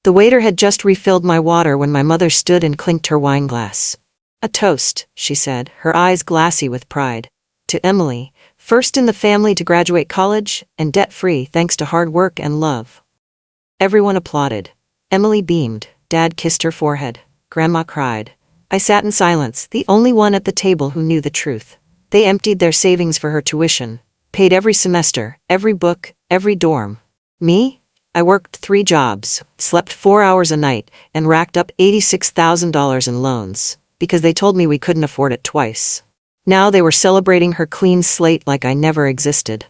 The waiter had just refilled my water when my mother stood and clinked her wine glass. "A toast," she said, her eyes glassy with pride. "To Emily, first in the family to graduate college, and debt-free thanks to hard work and love." Everyone applauded. Emily beamed. Dad kissed her forehead. Grandma cried. I sat in silence, the only one at the table who knew the truth. They emptied their savings for her tuition, paid every semester, every book, every dorm. Me? I worked 3 jobs, slept 4 hours a night, and racked up $86,000 in loans, because they told me we couldn't afford it twice. Now they were celebrating her clean slate like I never existed.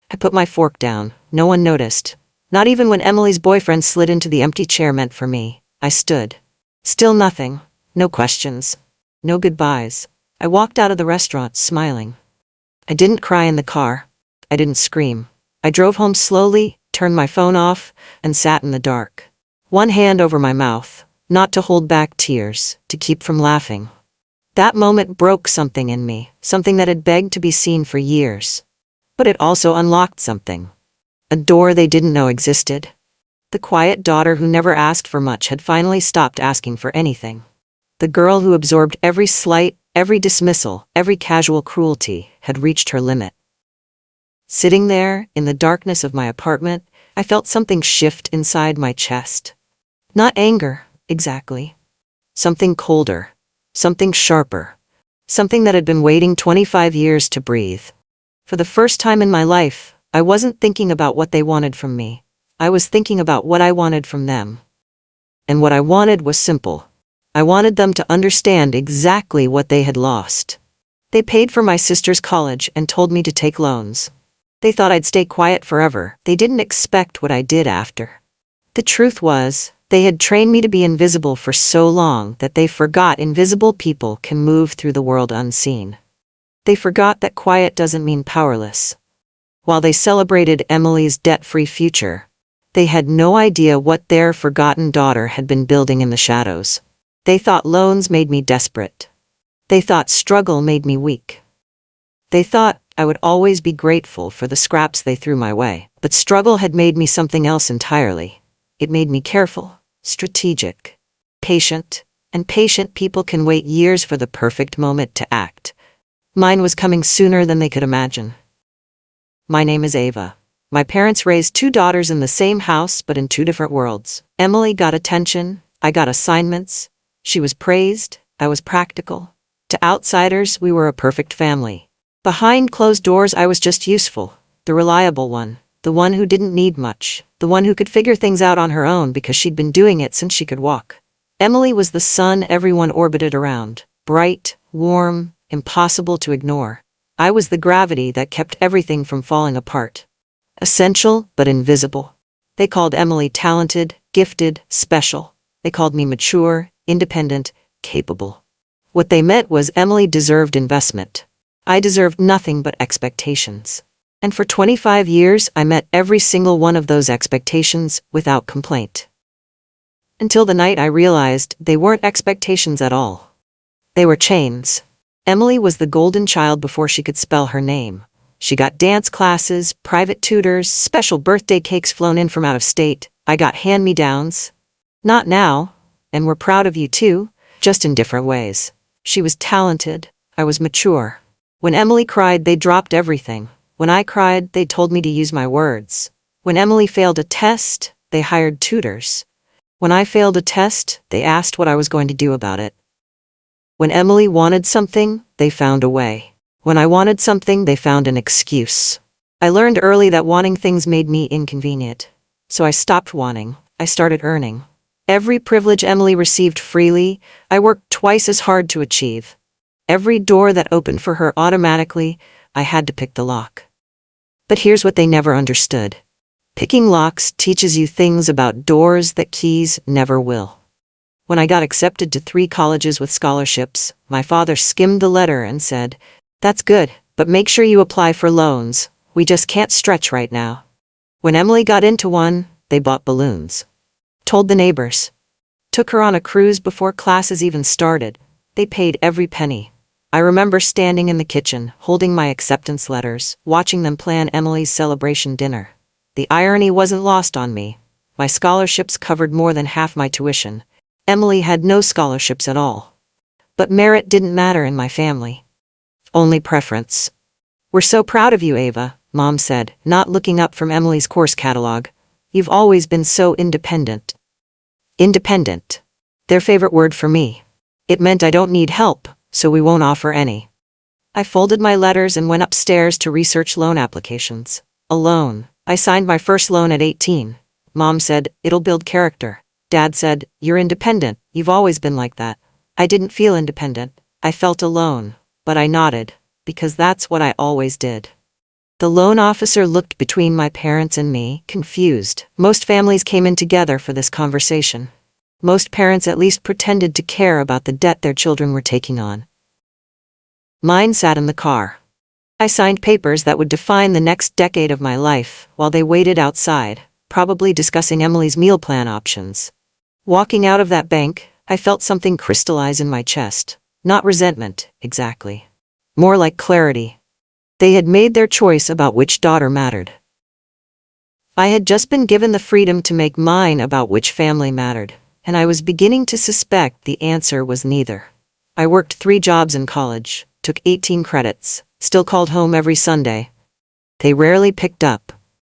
I put my fork down. No one noticed. Not even when Emily's boyfriend slid into the empty chair meant for me. I stood. Still nothing. No questions. No goodbyes. I walked out of the restaurant, smiling. I didn't cry in the car. I didn't scream. I drove home slowly, turned my phone off, and sat in the dark. One hand over my mouth, not to hold back tears, to keep from laughing. That moment broke something in me, something that had begged to be seen for years. But it also unlocked something. A door they didn't know existed. The quiet daughter who never asked for much had finally stopped asking for anything. The girl who absorbed every slight, every dismissal, every casual cruelty, had reached her limit. Sitting there, in the darkness of my apartment, I felt something shift inside my chest. Not anger, exactly. Something colder. Something sharper. Something that had been waiting 25 years to breathe. For the first time in my life, I wasn't thinking about what they wanted from me. I was thinking about what I wanted from them. And what I wanted was simple. I wanted them to understand exactly what they had lost. They paid for my sister's college and told me to take loans. They thought I'd stay quiet forever. They didn't expect what I did after. The truth was, they had trained me to be invisible for so long that they forgot invisible people can move through the world unseen. They forgot that quiet doesn't mean powerless. While they celebrated Emily's debt-free future, they had no idea what their forgotten daughter had been building in the shadows. They thought loans made me desperate. They thought struggle made me weak. They thought I would always be grateful for the scraps they threw my way. But struggle had made me something else entirely. It made me careful, strategic, patient, and patient people can wait years for the perfect moment to act. Mine was coming sooner than they could imagine. My name is Ava. My parents raised 2 daughters in the same house but in 2 different worlds. Emily got attention, I got assignments. She was praised, I was practical. To outsiders, we were a perfect family. Behind closed doors, I was just useful, the reliable one, the one who didn't need much, the one who could figure things out on her own because she'd been doing it since she could walk. Emily was the sun everyone orbited around, bright, warm, impossible to ignore. I was the gravity that kept everything from falling apart. Essential, but invisible. They called Emily talented, gifted, special. They called me mature, independent, capable. What they meant was Emily deserved investment. I deserved nothing but expectations. And for 25 years, I met every single one of those expectations without complaint. Until the night I realized they weren't expectations at all. They were chains. Emily was the golden child before she could spell her name. She got dance classes, private tutors, special birthday cakes flown in from out of state. I got hand-me-downs. Not now, and we're proud of you too, just in different ways. She was talented. I was mature. When Emily cried, they dropped everything. When I cried, they told me to use my words. When Emily failed a test, they hired tutors. When I failed a test, they asked what I was going to do about it. When Emily wanted something, they found a way. When I wanted something, they found an excuse. I learned early that wanting things made me inconvenient. So I stopped wanting. I started earning. Every privilege Emily received freely, I worked twice as hard to achieve. Every door that opened for her automatically, I had to pick the lock. But here's what they never understood. Picking locks teaches you things about doors that keys never will. When I got accepted to 3 colleges with scholarships, my father skimmed the letter and said, "That's good, but make sure you apply for loans. We just can't stretch right now." When Emily got into one, they bought balloons. Told the neighbors. Took her on a cruise before classes even started. They paid every penny. I remember standing in the kitchen, holding my acceptance letters, watching them plan Emily's celebration dinner. The irony wasn't lost on me. My scholarships covered more than half my tuition. Emily had no scholarships at all. But merit didn't matter in my family. Only preference. "We're so proud of you, Ava," Mom said, not looking up from Emily's course catalog. "You've always been so independent." Independent. Their favorite word for me. It meant I don't need help, so we won't offer any. I folded my letters and went upstairs to research loan applications. A loan. I signed my first loan at 18. Mom said, "It'll build character." Dad said, "You're independent, you've always been like that." I didn't feel independent. I felt alone, but I nodded, because that's what I always did. The loan officer looked between my parents and me, confused. Most families came in together for this conversation. Most parents at least pretended to care about the debt their children were taking on. Mine sat in the car. I signed papers that would define the next decade of my life while they waited outside, probably discussing Emily's meal plan options. Walking out of that bank, I felt something crystallize in my chest. Not resentment, exactly. More like clarity. They had made their choice about which daughter mattered. I had just been given the freedom to make mine about which family mattered, and I was beginning to suspect the answer was neither. I worked 3 jobs in college, took 18 credits, still called home every Sunday. They rarely picked up.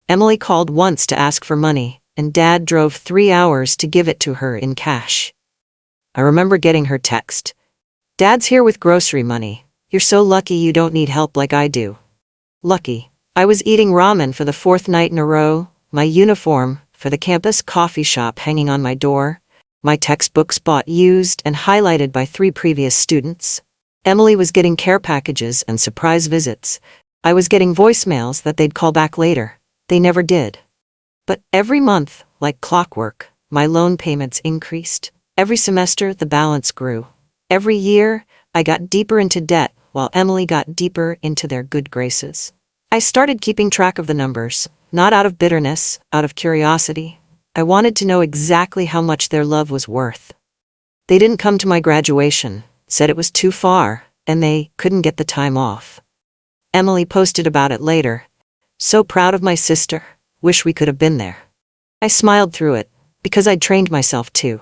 Emily called once to ask for money, and Dad drove 3 hours to give it to her in cash. I remember getting her text. "Dad's here with grocery money. You're so lucky you don't need help like I do." Lucky. I was eating ramen for the 4th night in a row, my uniform for the campus coffee shop hanging on my door, my textbooks bought used and highlighted by 3 previous students. Emily was getting care packages and surprise visits. I was getting voicemails that they'd call back later. They never did. But every month, like clockwork, my loan payments increased. Every semester, the balance grew. Every year, I got deeper into debt while Emily got deeper into their good graces. I started keeping track of the numbers, not out of bitterness, out of curiosity. I wanted to know exactly how much their love was worth. They didn't come to my graduation, said it was too far, and they couldn't get the time off. Emily posted about it later. "So proud of my sister, wish we could have been there." I smiled through it, because I'd trained myself too.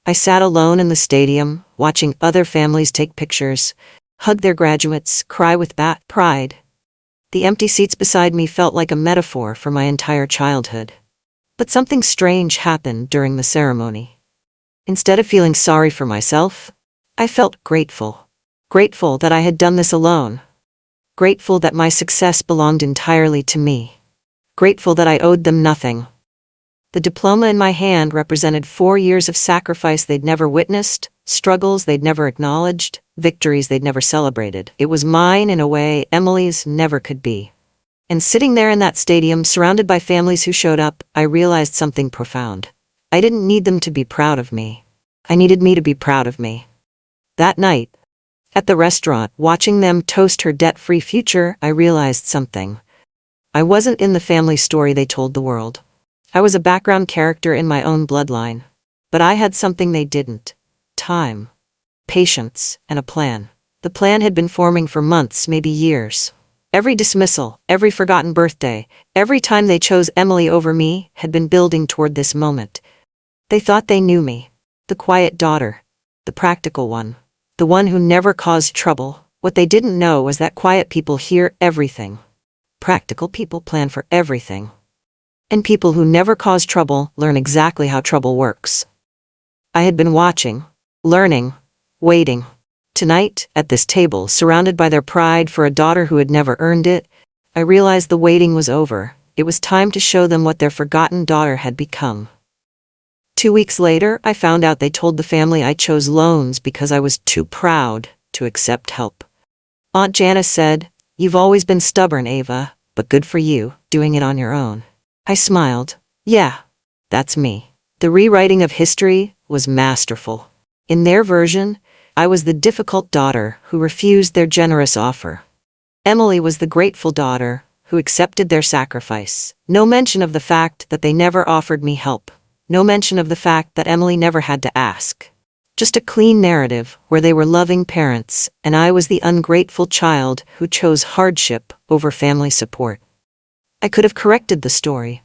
I sat alone in the stadium, watching other families take pictures, hug their graduates, cry with pride. The empty seats beside me felt like a metaphor for my entire childhood. But something strange happened during the ceremony. Instead of feeling sorry for myself, I felt grateful. Grateful that I had done this alone. Grateful that my success belonged entirely to me. Grateful that I owed them nothing. The diploma in my hand represented 4 years of sacrifice they'd never witnessed, struggles they'd never acknowledged, victories they'd never celebrated. It was mine in a way Emily's never could be. And sitting there in that stadium, surrounded by families who showed up, I realized something profound. I didn't need them to be proud of me. I needed me to be proud of me. That night, at the restaurant, watching them toast her debt-free future, I realized something. I wasn't in the family story they told the world. I was a background character in my own bloodline. But I had something they didn't. Time, patience, and a plan. The plan had been forming for months, maybe years. Every dismissal, every forgotten birthday, every time they chose Emily over me, had been building toward this moment. They thought they knew me. The quiet daughter. The practical one. The one who never caused trouble. What they didn't know was that quiet people hear everything. Practical people plan for everything. And people who never cause trouble learn exactly how trouble works. I had been watching, learning, waiting. Tonight, at this table, surrounded by their pride for a daughter who had never earned it, I realized the waiting was over. It was time to show them what their forgotten daughter had become. 2 weeks later, I found out they told the family I chose loans because I was too proud to accept help. Aunt Janice said, "You've always been stubborn, Ava, but good for you, doing it on your own." I smiled. Yeah, that's me. The rewriting of history was masterful. In their version, I was the difficult daughter who refused their generous offer. Emily was the grateful daughter who accepted their sacrifice. No mention of the fact that they never offered me help. No mention of the fact that Emily never had to ask. Just a clean narrative where they were loving parents and I was the ungrateful child who chose hardship over family support. I could have corrected the story.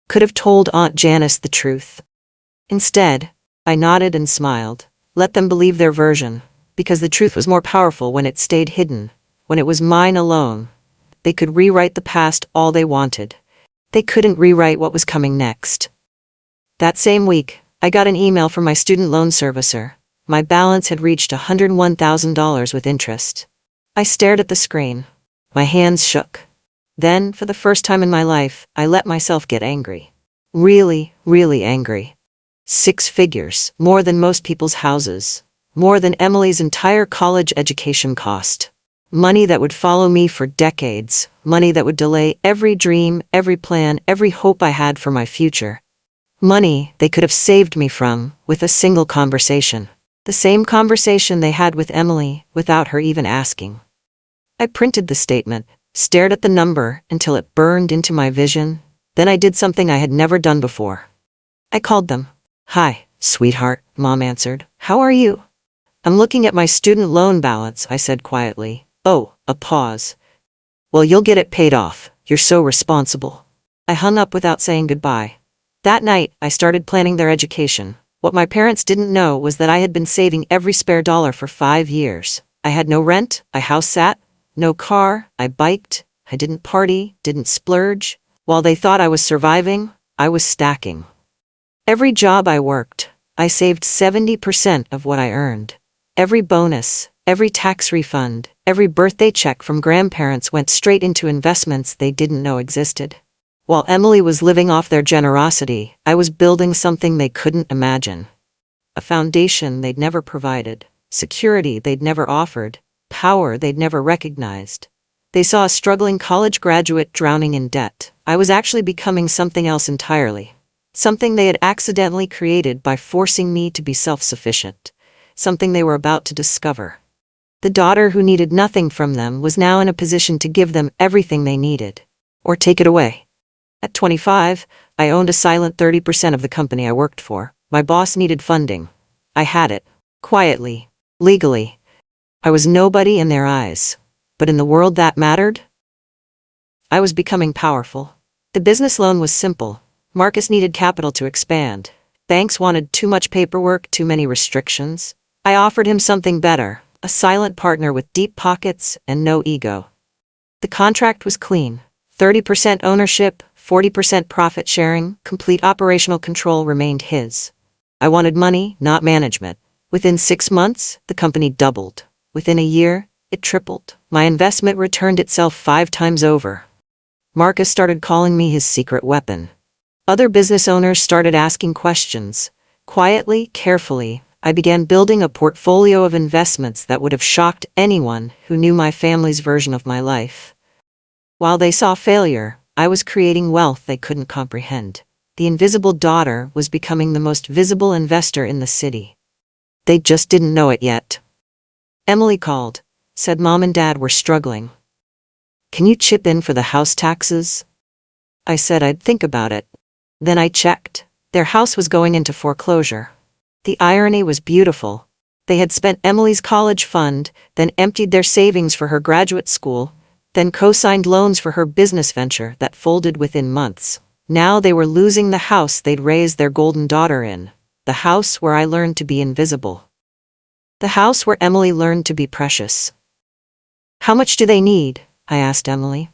Could have told Aunt Janice the truth. Instead, I nodded and smiled. Let them believe their version, because the truth was more powerful when it stayed hidden, when it was mine alone. They could rewrite the past all they wanted. They couldn't rewrite what was coming next. That same week, I got an email from my student loan servicer. My balance had reached $101,000 with interest. I stared at the screen. My hands shook. Then, for the first time in my life, I let myself get angry. Really, really angry. 6 figures, more than most people's houses. More than Emily's entire college education cost. Money that would follow me for decades. Money that would delay every dream, every plan, every hope I had for my future. Money they could have saved me from with a single conversation. The same conversation they had with Emily, without her even asking. I printed the statement, stared at the number until it burned into my vision. Then I did something I had never done before. I called them. "Hi, sweetheart," Mom answered. "How are you?" "I'm looking at my student loan balance," I said quietly. "Oh," a pause. "Well, you'll get it paid off. You're so responsible." I hung up without saying goodbye. That night, I started planning their education. What my parents didn't know was that I had been saving every spare dollar for 5 years. I had no rent, I house sat, no car, I biked, I didn't party, didn't splurge. While they thought I was surviving, I was stacking. Every job I worked, I saved 70% of what I earned. Every bonus, every tax refund, every birthday check from grandparents went straight into investments they didn't know existed. While Emily was living off their generosity, I was building something they couldn't imagine. A foundation they'd never provided, security they'd never offered, power they'd never recognized. They saw a struggling college graduate drowning in debt. I was actually becoming something else entirely. Something they had accidentally created by forcing me to be self-sufficient. Something they were about to discover. The daughter who needed nothing from them was now in a position to give them everything they needed. Or take it away. At 25, I owned a silent 30% of the company I worked for. My boss needed funding. I had it. Quietly. Legally. I was nobody in their eyes. But in the world that mattered, I was becoming powerful. The business loan was simple. Marcus needed capital to expand. Banks wanted too much paperwork, too many restrictions. I offered him something better, a silent partner with deep pockets and no ego. The contract was clean. 30% ownership, 40% profit sharing, complete operational control remained his. I wanted money, not management. Within 6 months, the company doubled. Within a year, it tripled. My investment returned itself 5 times over. Marcus started calling me his secret weapon. Other business owners started asking questions. Quietly, carefully, I began building a portfolio of investments that would have shocked anyone who knew my family's version of my life. While they saw failure, I was creating wealth they couldn't comprehend. The invisible daughter was becoming the most visible investor in the city. They just didn't know it yet. Emily called, said Mom and Dad were struggling. "Can you chip in for the house taxes?" I said I'd think about it. Then I checked. Their house was going into foreclosure. The irony was beautiful. They had spent Emily's college fund, then emptied their savings for her graduate school, then co-signed loans for her business venture that folded within months. Now they were losing the house they'd raised their golden daughter in, the house where I learned to be invisible. The house where Emily learned to be precious. "How much do they need?" I asked Emily.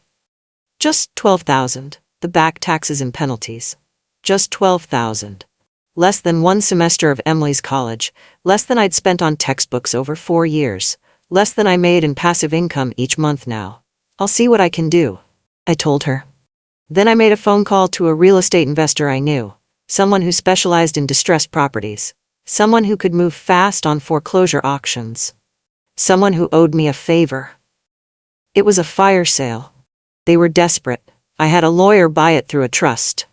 "Just $12,000, the back taxes and penalties. Just $12,000. Less than 1 semester of Emily's college, less than I'd spent on textbooks over 4 years, less than I made in passive income each month now. I'll see what I can do," I told her. Then I made a phone call to a real estate investor I knew, someone who specialized in distressed properties, someone who could move fast on foreclosure auctions, someone who owed me a favor. It was a fire sale. They were desperate. I had a lawyer buy it through a trust.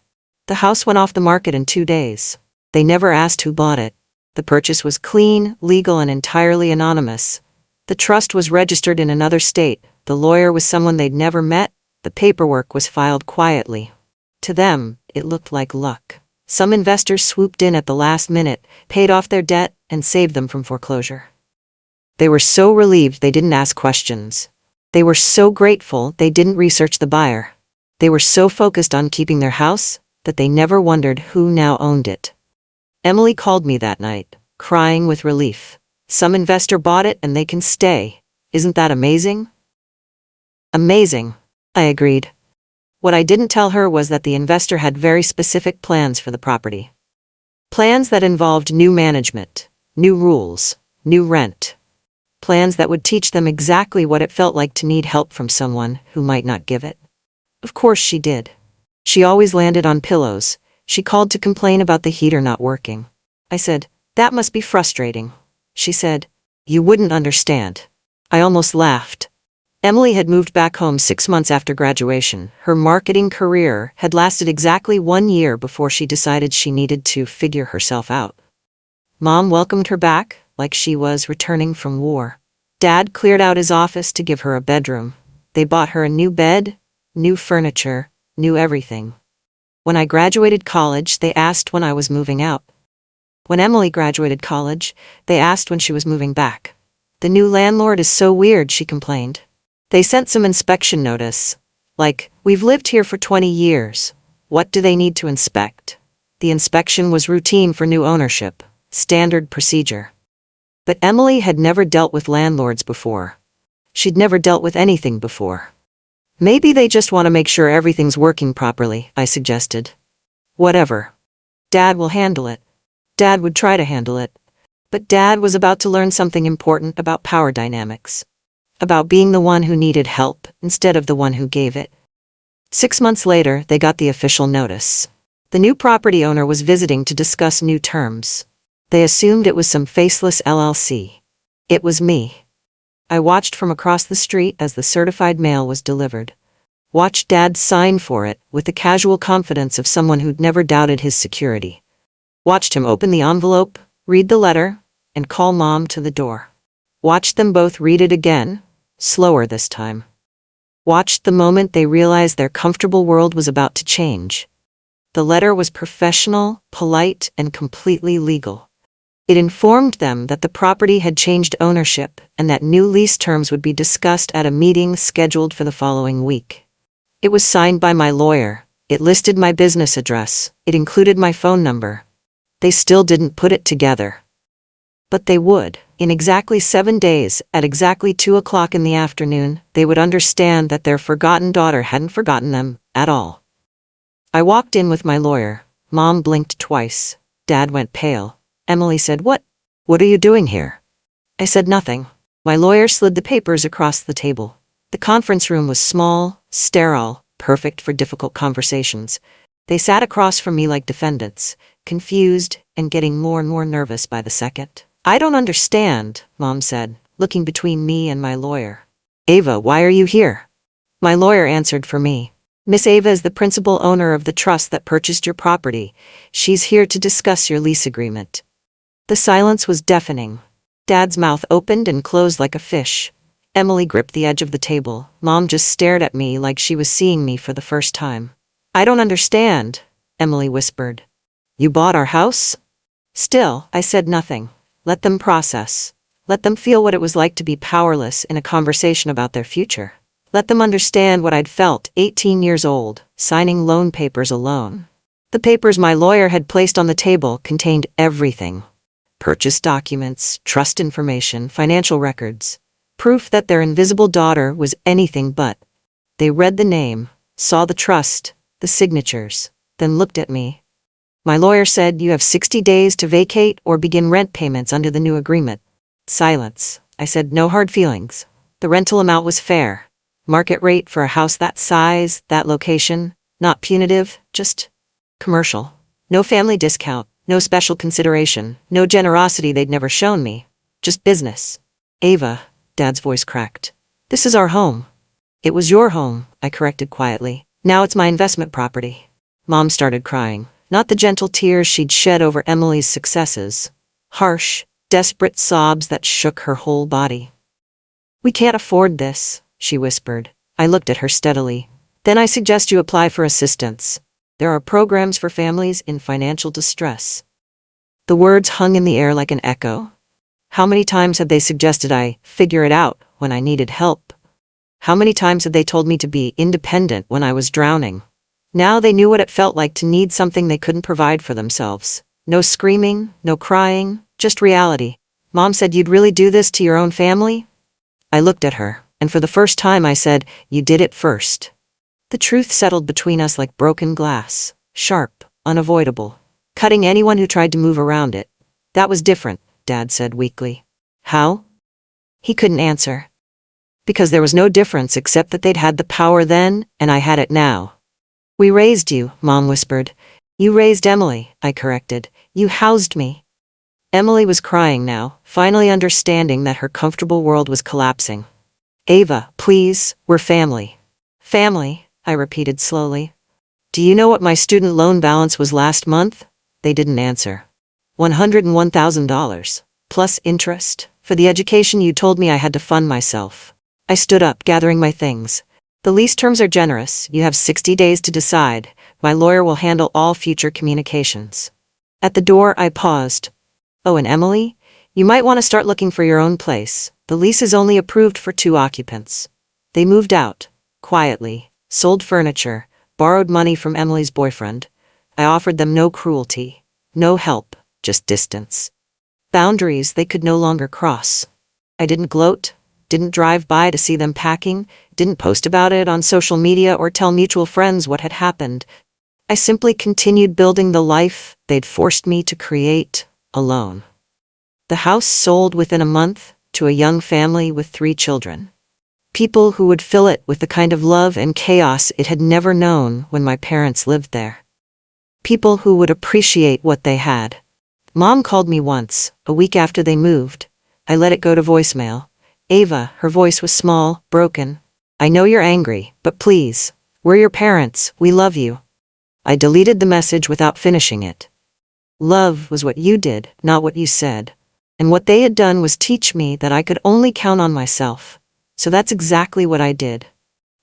The house went off the market in 2 days. They never asked who bought it. The purchase was clean, legal, and entirely anonymous. The trust was registered in another state. The lawyer was someone they'd never met. The paperwork was filed quietly. To them, it looked like luck. Some investors swooped in at the last minute, paid off their debt, and saved them from foreclosure. They were so relieved they didn't ask questions. They were so grateful they didn't research the buyer. They were so focused on keeping their house, that they never wondered who now owned it. Emily called me that night, crying with relief. Some investor bought it and they can stay. Isn't that amazing? Amazing, I agreed. What I didn't tell her was that the investor had very specific plans for the property. Plans that involved new management, new rules, new rent. Plans that would teach them exactly what it felt like to need help from someone who might not give it. Of course she did. She always landed on pillows. She called to complain about the heater not working. I said, "That must be frustrating." She said, "You wouldn't understand." I almost laughed. Emily had moved back home 6 months after graduation. Her marketing career had lasted exactly 1 year before she decided she needed to figure herself out. Mom welcomed her back like she was returning from war. Dad cleared out his office to give her a bedroom. They bought her a new bed, new furniture, new everything. When I graduated college, they asked when I was moving out. When Emily graduated college, they asked when she was moving back. "The new landlord is so weird," she complained. They sent some inspection notice. Like, "We've lived here for 20 years. What do they need to inspect?" The inspection was routine for new ownership, standard procedure. But Emily had never dealt with landlords before. She'd never dealt with anything before. "Maybe they just want to make sure everything's working properly," I suggested. "Whatever. Dad will handle it." Dad would try to handle it. But Dad was about to learn something important about power dynamics. About being the one who needed help instead of the one who gave it. 6 months later, they got the official notice. The new property owner was visiting to discuss new terms. They assumed it was some faceless LLC. It was me. I watched from across the street as the certified mail was delivered. Watched Dad sign for it with the casual confidence of someone who'd never doubted his security. Watched him open the envelope, read the letter, and call Mom to the door. Watched them both read it again, slower this time. Watched the moment they realized their comfortable world was about to change. The letter was professional, polite, and completely legal. It informed them that the property had changed ownership and that new lease terms would be discussed at a meeting scheduled for the following week. It was signed by my lawyer. It listed my business address. It included my phone number. They still didn't put it together. But they would. In exactly 7 days, at exactly 2 o'clock in the afternoon, they would understand that their forgotten daughter hadn't forgotten them at all. I walked in with my lawyer. Mom blinked twice. Dad went pale. Emily said, What are you doing here?" I said nothing. My lawyer slid the papers across the table. The conference room was small, sterile, perfect for difficult conversations. They sat across from me like defendants, confused and getting more and more nervous by the second. "I don't understand," Mom said, looking between me and my lawyer. "Ava, why are you here?" My lawyer answered for me. "Miss Ava is the principal owner of the trust that purchased your property. She's here to discuss your lease agreement." The silence was deafening. Dad's mouth opened and closed like a fish. Emily gripped the edge of the table. Mom just stared at me like she was seeing me for the first time. "I don't understand," Emily whispered. "You bought our house?" Still, I said nothing. Let them process. Let them feel what it was like to be powerless in a conversation about their future. Let them understand what I'd felt, 18 years old, signing loan papers alone. The papers my lawyer had placed on the table contained everything. Purchase documents, trust information, financial records. Proof that their invisible daughter was anything but. They read the name, saw the trust, the signatures, then looked at me. My lawyer said, "You have 60 days to vacate or begin rent payments under the new agreement." Silence. I said, "No hard feelings." The rental amount was fair. Market rate for a house that size, that location, not punitive, just commercial. No family discount, no special consideration, no generosity they'd never shown me. Just business. "Ava," Dad's voice cracked. "This is our home." "It was your home," I corrected quietly. "Now it's my investment property." Mom started crying. Not the gentle tears she'd shed over Emily's successes. Harsh, desperate sobs that shook her whole body. "We can't afford this," she whispered. I looked at her steadily. "Then I suggest you apply for assistance. There are programs for families in financial distress." The words hung in the air like an echo. How many times had they suggested I figure it out when I needed help? How many times had they told me to be independent when I was drowning? Now they knew what it felt like to need something they couldn't provide for themselves. No screaming, no crying, just reality. Mom said, "You'd really do this to your own family?" I looked at her, and for the first time I said, "You did it first." The truth settled between us like broken glass, sharp, unavoidable, cutting anyone who tried to move around it. "That was different," Dad said weakly. "How?" He couldn't answer. "Because there was no difference except that they'd had the power then, and I had it now." "We raised you," Mom whispered. "You raised Emily," I corrected. "You housed me." Emily was crying now, finally understanding that her comfortable world was collapsing. "Ava, please, we're family." "Family," I repeated slowly. "Do you know what my student loan balance was last month?" They didn't answer. $101,000, plus interest, for the education you told me I had to fund myself. I stood up, gathering my things. "The lease terms are generous. You have 60 days to decide. My lawyer will handle all future communications." At the door, I paused. "Oh, and Emily? You might want to start looking for your own place. The lease is only approved for 2 occupants." They moved out, quietly, sold furniture, borrowed money from Emily's boyfriend. I offered them no cruelty, no help, just distance. Boundaries they could no longer cross. I didn't gloat, didn't drive by to see them packing, didn't post about it on social media or tell mutual friends what had happened. I simply continued building the life they'd forced me to create, alone. The house sold within a month, to a young family with 3 children. People who would fill it with the kind of love and chaos it had never known when my parents lived there. People who would appreciate what they had. Mom called me once, a week after they moved. I let it go to voicemail. "Ava," her voice was small, broken. "I know you're angry, but please, we're your parents, we love you." I deleted the message without finishing it. Love was what you did, not what you said. And what they had done was teach me that I could only count on myself. So that's exactly what I did.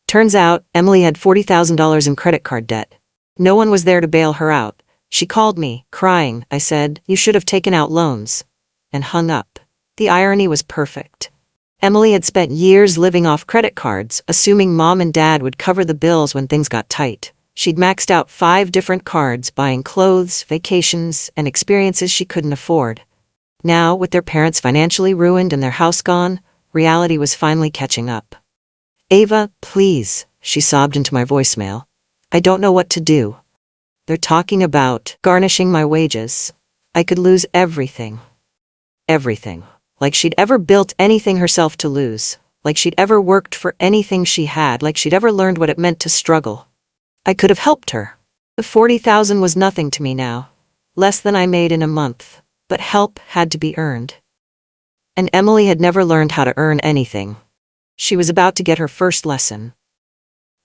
Turns out, Emily had $40,000 in credit card debt. No one was there to bail her out. She called me, crying. I said, "You should have taken out loans," and hung up. The irony was perfect. Emily had spent years living off credit cards, assuming Mom and Dad would cover the bills when things got tight. She'd maxed out 5 different cards, buying clothes, vacations, and experiences she couldn't afford. Now, with their parents financially ruined and their house gone, reality was finally catching up. "Ava, please," she sobbed into my voicemail. "I don't know what to do. They're talking about garnishing my wages. I could lose everything." Everything. Like she'd ever built anything herself to lose. Like she'd ever worked for anything she had. Like she'd ever learned what it meant to struggle. I could have helped her. The $40,000 was nothing to me now. Less than I made in a month. But help had to be earned. And Emily had never learned how to earn anything. She was about to get her first lesson.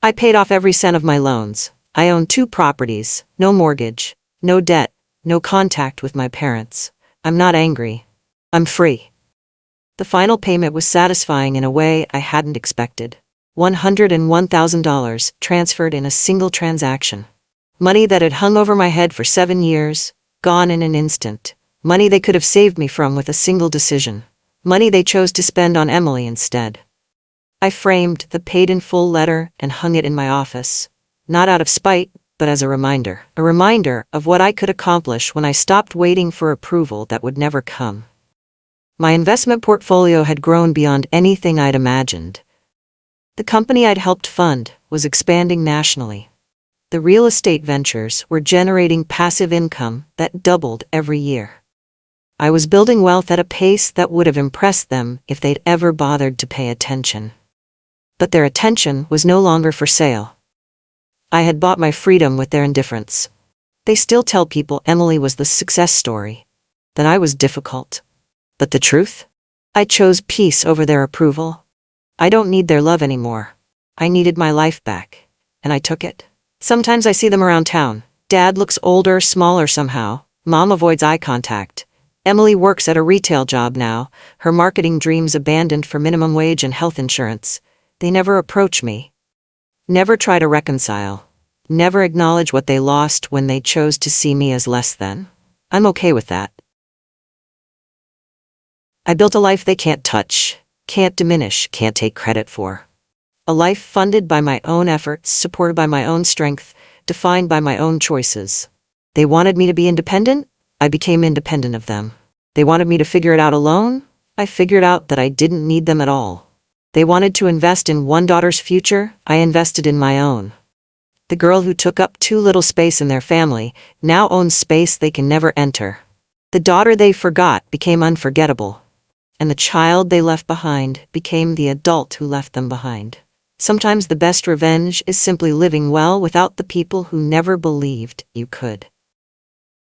I paid off every cent of my loans. I owned 2 properties, no mortgage, no debt, no contact with my parents. I'm not angry. I'm free. The final payment was satisfying in a way I hadn't expected. $101,000 transferred in a single transaction. Money that had hung over my head for 7 years, gone in an instant. Money they could have saved me from with a single decision. Money they chose to spend on Emily instead. I framed the paid-in-full letter and hung it in my office. Not out of spite, but as a reminder. A reminder of what I could accomplish when I stopped waiting for approval that would never come. My investment portfolio had grown beyond anything I'd imagined. The company I'd helped fund was expanding nationally. The real estate ventures were generating passive income that doubled every year. I was building wealth at a pace that would have impressed them if they'd ever bothered to pay attention. But their attention was no longer for sale. I had bought my freedom with their indifference. They still tell people Emily was the success story, that I was difficult. But the truth? I chose peace over their approval. I don't need their love anymore. I needed my life back, and I took it. Sometimes I see them around town. Dad looks older, smaller somehow. Mom avoids eye contact. Emily works at a retail job now, her marketing dreams abandoned for minimum wage and health insurance. They never approach me. Never try to reconcile. Never acknowledge what they lost when they chose to see me as less than. I'm okay with that. I built a life they can't touch, can't diminish, can't take credit for. A life funded by my own efforts, supported by my own strength, defined by my own choices. They wanted me to be independent. I became independent of them. They wanted me to figure it out alone. I figured out that I didn't need them at all. They wanted to invest in one daughter's future. I invested in my own. The girl who took up too little space in their family now owns space they can never enter. The daughter they forgot became unforgettable. And the child they left behind became the adult who left them behind. Sometimes the best revenge is simply living well without the people who never believed you could.